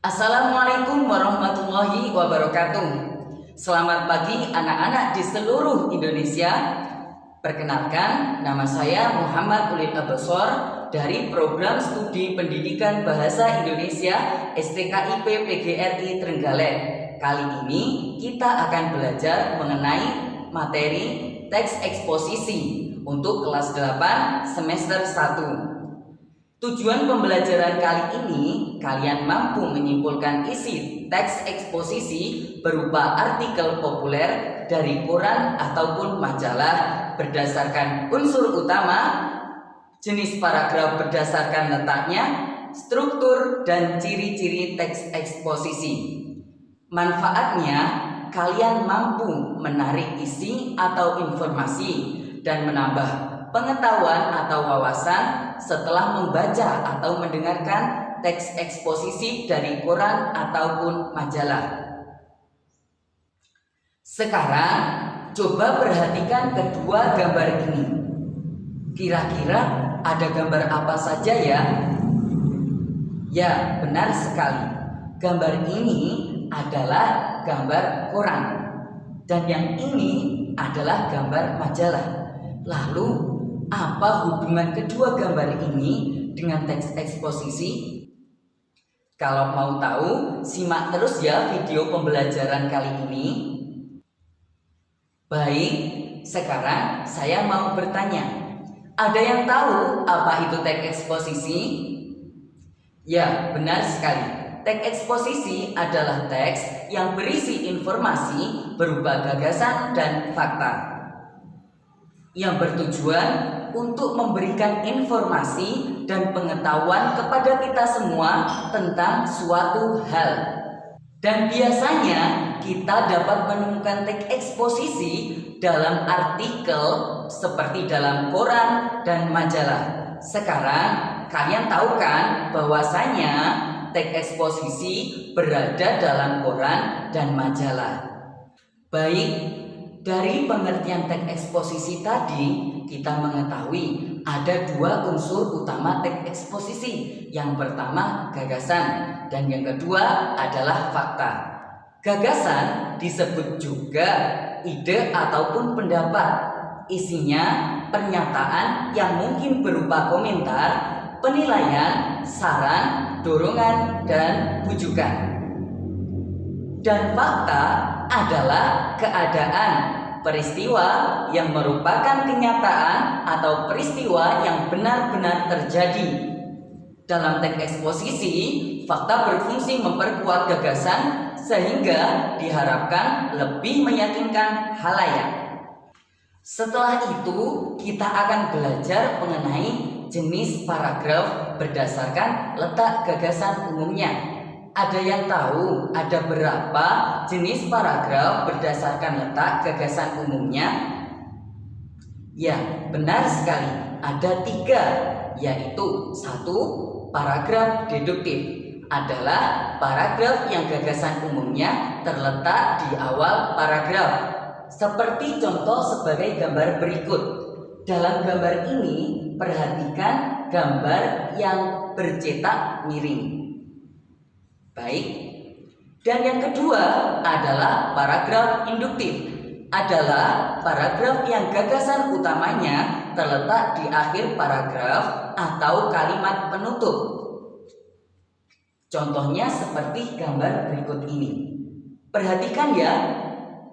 Assalamualaikum warahmatullahi wabarakatuh. Selamat pagi anak-anak di seluruh Indonesia. Perkenalkan, nama saya Muhammad Ulil Abasor dari Program Studi Pendidikan Bahasa Indonesia STKIP PGRI Trenggalek. Kali ini kita akan belajar mengenai materi teks eksposisi untuk kelas 8 semester 1. Tujuan pembelajaran kali ini, kalian mampu menyimpulkan isi teks eksposisi berupa artikel populer dari koran ataupun majalah berdasarkan unsur utama, jenis paragraf berdasarkan letaknya, struktur, dan ciri-ciri teks eksposisi. Manfaatnya, kalian mampu menarik isi atau informasi dan menambah pengetahuan atau wawasan setelah membaca atau mendengarkan teks eksposisi dari koran ataupun majalah. Sekarang, coba perhatikan kedua gambar ini. Kira-kira ada gambar apa saja ya? Ya, benar sekali. Gambar ini adalah gambar koran. Dan yang ini adalah gambar majalah. Lalu, apa hubungan kedua gambar ini dengan teks eksposisi? Kalau mau tahu, simak terus ya video pembelajaran kali ini. Baik, sekarang saya mau bertanya. Ada yang tahu apa itu teks eksposisi? Ya, benar sekali. Teks eksposisi adalah teks yang berisi informasi berupa gagasan dan fakta yang bertujuan untuk memberikan informasi dan pengetahuan kepada kita semua tentang suatu hal. Dan biasanya kita dapat menemukan teks eksposisi dalam artikel seperti dalam koran dan majalah. Sekarang kalian tahu kan bahwasanya teks eksposisi berada dalam koran dan majalah. Baik, dari pengertian teks eksposisi tadi, kita mengetahui ada dua unsur utama teks eksposisi. Yang pertama gagasan dan yang kedua adalah fakta. Gagasan disebut juga ide ataupun pendapat. Isinya pernyataan yang mungkin berupa komentar, penilaian, saran, dorongan, dan bujukan. Dan fakta adalah keadaan, peristiwa yang merupakan kenyataan atau peristiwa yang benar-benar terjadi. Dalam teks eksposisi, fakta berfungsi memperkuat gagasan sehingga diharapkan lebih meyakinkan halayak. Setelah itu, kita akan belajar mengenai jenis paragraf berdasarkan letak gagasan umumnya. Ada yang tahu ada berapa jenis paragraf berdasarkan letak gagasan umumnya? Ya, benar sekali. Ada 3, yaitu 1. Paragraf deduktif adalah paragraf yang gagasan umumnya terletak di awal paragraf. Seperti contoh sebagai gambar berikut. Dalam gambar ini, perhatikan gambar yang bercetak miring. Baik, dan yang kedua adalah paragraf induktif. Adalah paragraf yang gagasan utamanya terletak di akhir paragraf atau kalimat penutup. Contohnya seperti gambar berikut ini. Perhatikan ya,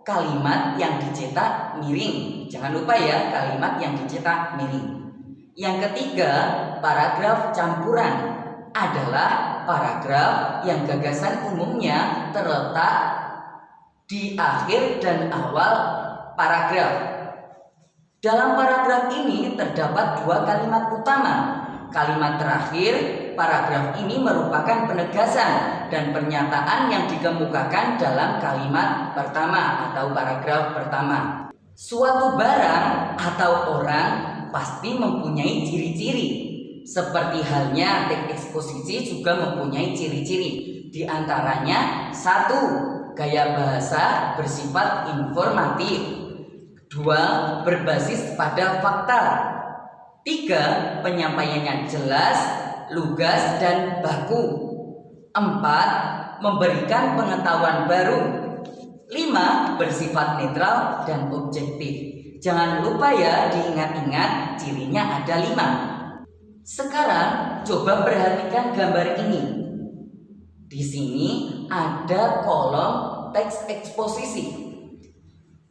kalimat yang dicetak miring. Jangan lupa ya, kalimat yang dicetak miring. Yang ketiga, paragraf campuran adalah paragraf yang gagasan umumnya terletak di akhir dan awal paragraf. Dalam paragraf ini terdapat 2 kalimat utama. Kalimat terakhir paragraf ini merupakan penegasan dan pernyataan yang dikemukakan dalam kalimat pertama atau paragraf pertama. Suatu barang atau orang pasti mempunyai ciri-ciri. Seperti halnya teks eksposisi juga mempunyai ciri-ciri. Di antaranya 1. Gaya bahasa bersifat informatif. 2. Berbasis pada fakta. 3. Penyampaiannya jelas, lugas, dan baku. 4. Memberikan pengetahuan baru. 5. Bersifat netral dan objektif. Jangan lupa ya, diingat-ingat cirinya ada 5. Sekarang coba perhatikan gambar ini. Di sini ada kolom teks eksposisi.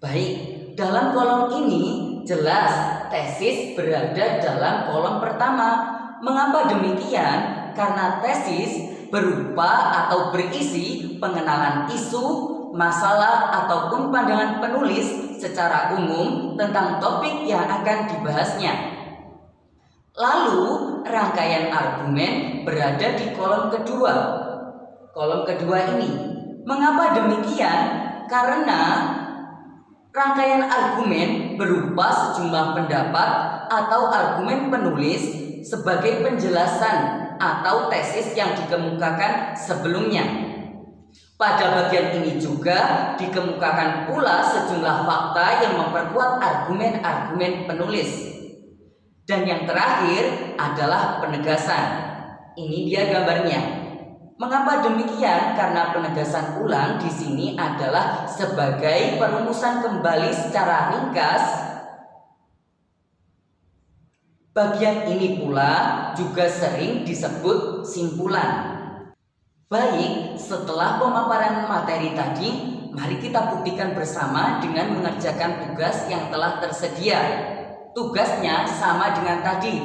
Baik, dalam kolom ini jelas tesis berada dalam kolom pertama. Mengapa demikian? Karena tesis berupa atau berisi pengenalan isu, masalah ataupun pandangan penulis secara umum tentang topik yang akan dibahasnya. Lalu rangkaian argumen berada di kolom kedua. Kolom kedua ini. Mengapa demikian? Karena rangkaian argumen berupa sejumlah pendapat atau argumen penulis sebagai penjelasan atau tesis yang dikemukakan sebelumnya. Pada bagian ini juga dikemukakan pula sejumlah fakta yang memperkuat argumen-argumen penulis. Dan yang terakhir adalah penegasan. Ini dia gambarnya. Mengapa demikian? Karena penegasan ulang di sini adalah sebagai perumusan kembali secara ringkas. Bagian ini pula juga sering disebut simpulan. Baik, setelah pemaparan materi tadi, mari kita buktikan bersama dengan mengerjakan tugas yang telah tersedia. Tugasnya sama dengan tadi,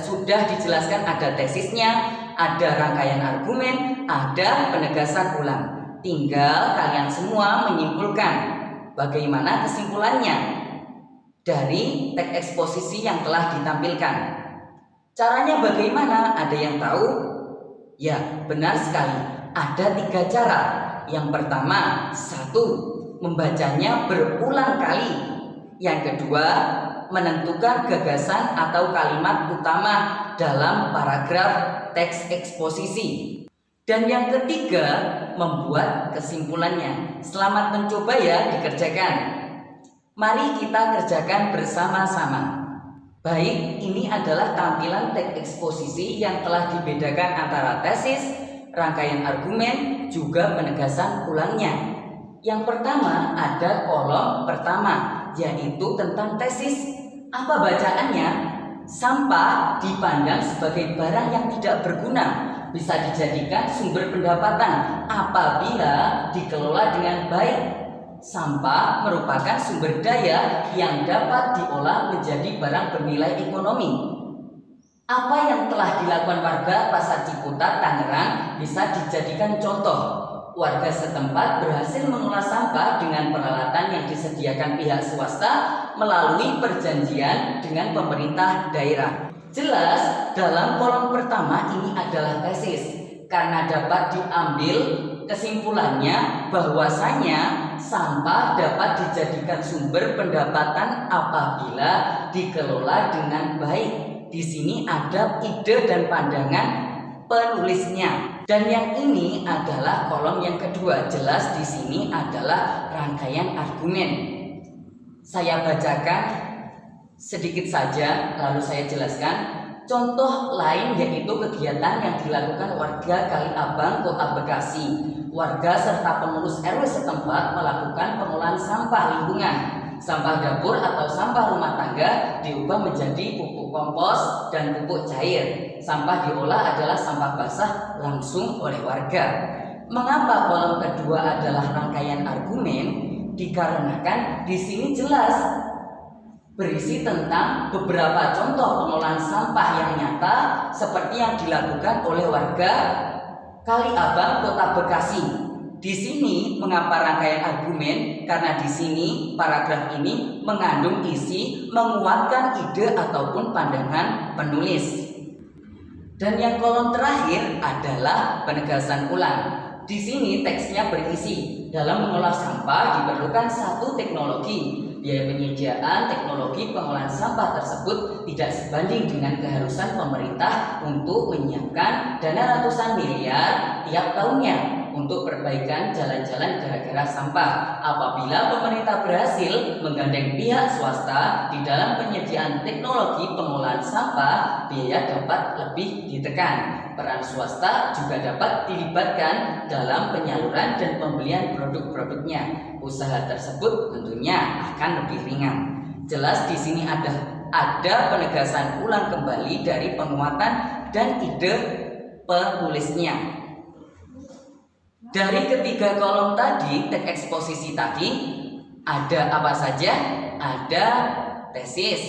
sudah dijelaskan ada tesisnya, ada rangkaian argumen, ada penegasan ulang. Tinggal kalian semua menyimpulkan bagaimana kesimpulannya dari teks eksposisi yang telah ditampilkan. Caranya bagaimana? Ada yang tahu? Ya, benar sekali. Ada 3 cara. Yang pertama, 1. Membacanya berulang kali. Yang kedua, menentukan gagasan atau kalimat utama dalam paragraf teks eksposisi. Dan yang ketiga, membuat kesimpulannya. Selamat mencoba ya, dikerjakan. Mari kita kerjakan bersama-sama. Baik, ini adalah tampilan teks eksposisi yang telah dibedakan antara tesis, rangkaian argumen, juga penegasan ulangnya. Yang pertama ada kolom pertama, yaitu tentang tesis. Apa bacaannya? Sampah dipandang sebagai barang yang tidak berguna, bisa dijadikan sumber pendapatan apabila dikelola dengan baik. Sampah merupakan sumber daya yang dapat diolah menjadi barang bernilai ekonomi. Apa yang telah dilakukan warga Pasar Ciputat, Tangerang bisa dijadikan contoh. Warga setempat berhasil mengolah sampah dengan peralatan yang disediakan pihak swasta melalui perjanjian dengan pemerintah daerah. Jelas dalam kolom pertama ini adalah tesis, karena dapat diambil kesimpulannya bahwasanya sampah dapat dijadikan sumber pendapatan apabila dikelola dengan baik. Di sini ada ide dan pandangan penulisnya. Dan yang ini adalah kolom yang kedua. Jelas di sini adalah rangkaian argumen. Saya bacakan sedikit saja lalu saya jelaskan. Contoh lain yaitu kegiatan yang dilakukan warga Kali Abang, Kota Bekasi. Warga serta pengurus RW setempat melakukan pengolahan sampah lingkungan. Sampah dapur atau sampah rumah tangga diubah menjadi pupuk kompos dan pupuk cair. Sampah diolah adalah sampah basah langsung oleh warga. Mengapa kolom kedua adalah rangkaian argumen? Dikarenakan di sini jelas berisi tentang beberapa contoh pengolahan sampah yang nyata seperti yang dilakukan oleh warga Kali Abang, Kota Bekasi. Di sini mengapa rangkaian argumen? Karena di sini paragraf ini mengandung isi menguatkan ide ataupun pandangan penulis. Dan yang kolom terakhir adalah penegasan ulang. Di sini teksnya berisi dalam mengolah sampah diperlukan satu teknologi. Biaya penyediaan teknologi pengolahan sampah tersebut tidak sebanding dengan keharusan pemerintah untuk menyiapkan dana ratusan miliar tiap tahunnya. untuk perbaikan jalan-jalan gara-gara sampah. Apabila pemerintah berhasil menggandeng pihak swasta di dalam penyediaan teknologi pengolahan sampah, biaya dapat lebih ditekan. Peran swasta juga dapat dilibatkan dalam penyaluran dan pembelian produk-produknya. Usaha tersebut tentunya akan lebih ringan. Jelas di sini ada penegasan ulang kembali dari penguatan dan ide penulisnya. Dari ketiga kolom tadi, teks eksposisi tadi, ada apa saja? Ada tesis,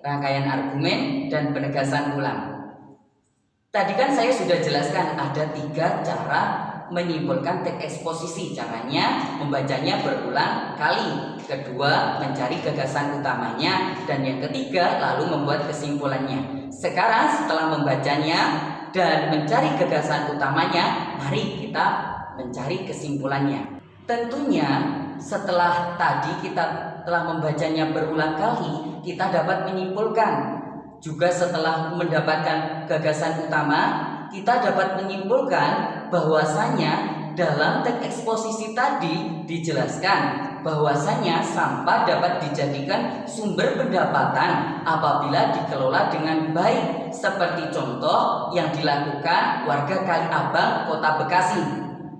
rangkaian argumen, dan penegasan ulang. Tadi kan saya sudah jelaskan ada 3 cara menyimpulkan teks eksposisi. Caranya membacanya berulang kali. Kedua, mencari gagasan utamanya. Dan yang ketiga, lalu membuat kesimpulannya. Sekarang setelah membacanya dan mencari gagasan utamanya, mari kita mencari kesimpulannya. Tentunya setelah tadi kita telah membacanya berulang kali, kita dapat menyimpulkan. Juga setelah mendapatkan gagasan utama, kita dapat menyimpulkan bahwasanya dalam teks eksposisi tadi dijelaskan bahwasanya sampah dapat dijadikan sumber pendapatan apabila dikelola dengan baik, seperti contoh yang dilakukan warga Kali Abang, Kota Bekasi.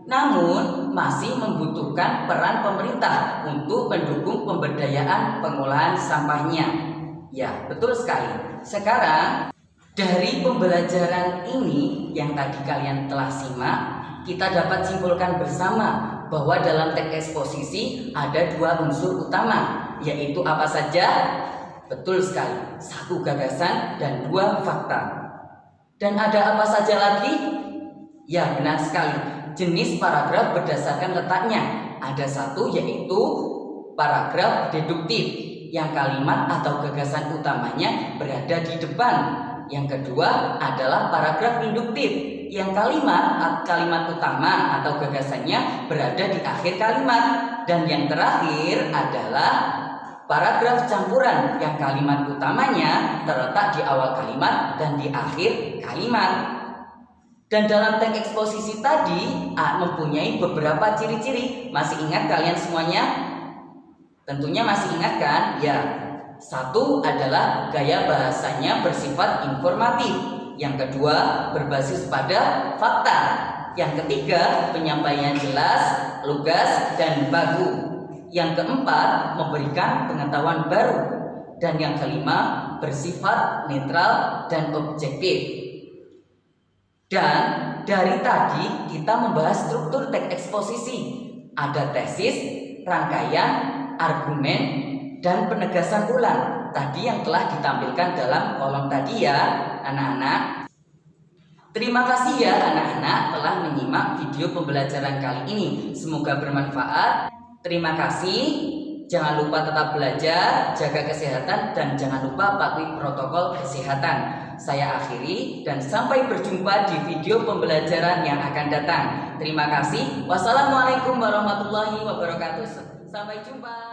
Namun masih membutuhkan peran pemerintah untuk mendukung pemberdayaan pengolahan sampahnya. Ya, betul sekali. Sekarang dari pembelajaran ini yang tadi kalian telah simak, kita dapat simpulkan bersama bahwa dalam teks eksposisi ada 2 unsur utama, yaitu apa saja? Betul sekali, 1 gagasan dan 2 fakta. Dan ada apa saja lagi? Ya, benar sekali, jenis paragraf berdasarkan letaknya. Ada 1 yaitu paragraf deduktif, yang kalimat atau gagasan utamanya berada di depan. Yang kedua adalah paragraf induktif, yang kalimat utama atau gagasannya berada di akhir kalimat. Dan yang terakhir adalah paragraf campuran, yang kalimat utamanya terletak di awal kalimat dan di akhir kalimat. Dan dalam teks eksposisi tadi mempunyai beberapa ciri-ciri. Masih ingat kalian semuanya? Tentunya masih ingat kan? Ya. 1 adalah gaya bahasanya bersifat informatif. Yang kedua, berbasis pada fakta. Yang ketiga, penyampaian jelas, lugas, dan baku. Yang keempat, memberikan pengetahuan baru. Dan yang kelima, bersifat netral dan objektif. Dan dari tadi kita membahas struktur teks eksposisi. Ada tesis, rangkaian, argumen, dan penegasan ulang. Tadi yang telah ditampilkan dalam kolom tadi ya anak-anak. Terima kasih ya anak-anak telah menyimak video pembelajaran kali ini. Semoga bermanfaat. Terima kasih. Jangan lupa tetap belajar, jaga kesehatan, dan jangan lupa patuhi protokol kesehatan. Saya akhiri dan sampai berjumpa di video pembelajaran yang akan datang. Terima kasih. Wassalamualaikum warahmatullahi wabarakatuh. Sampai jumpa.